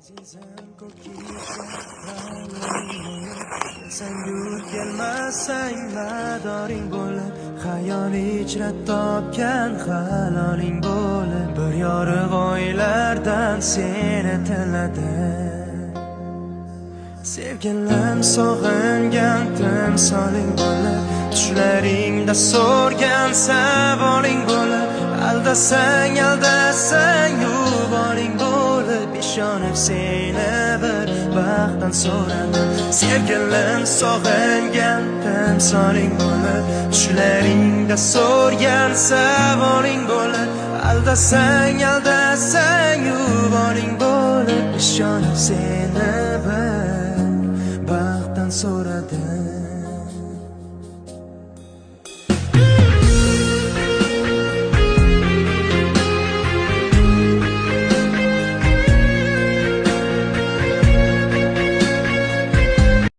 Azizim sen yur kelmasang madoring bo'lib xayol ichra topgan haloling bo'lib bir yorug' oylardan seni tiladi sevgilim sog'ingan timsoling bo'lib tushlaringda so'rgan savoling bo'lib aldasang yuboring bo'lib ishonib seni bir baxtdan so'radim sevgilim sog'ingan timsoling bo'lib tushlaringda so'rgan savoling bo'lib aldasang yuboring bo'lib ishonib seni bir baxtdan so'radim